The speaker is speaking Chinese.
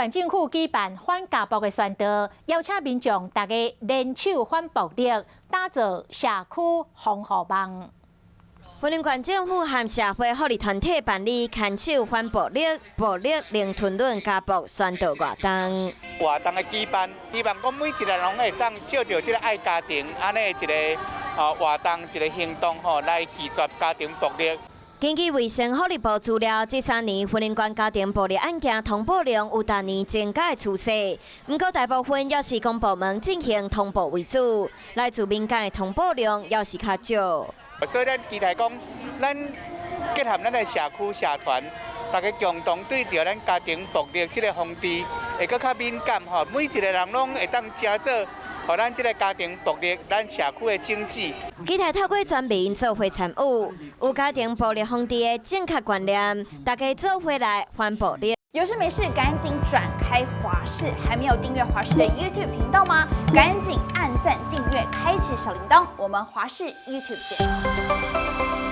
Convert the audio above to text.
县政府举办反家暴的宣导，邀请民众大家联手反暴力，打造社区防护网。云林县政府和社会福利团体办理牵手反暴力、暴力零吞论家暴宣导活动。活动的举办，希望讲每一个人会当照着这个爱家庭安尼一个活动、一个行动来拒绝家庭暴力。根据卫生福利部资料，这3年云林县家庭暴力案件通报量有逐年增加的趋势，不过大部分也是公部门进行通报为主，来自民间的通报量也是较少。所以咱期待讲，咱结合咱的社区社团，大家共同对着咱家庭暴力这个风气会更较敏感每一个人拢会当加做。互咱这个家庭暴力，咱社区的经济。期待透过全民做伙参与，有家庭暴力防治的正确观念，大家做伙来反暴力。有事没事赶紧转开华视，还没有订阅华视的 YouTube 频道吗？赶紧按赞、订阅、开启小铃铛，我们华视 YouTube 见。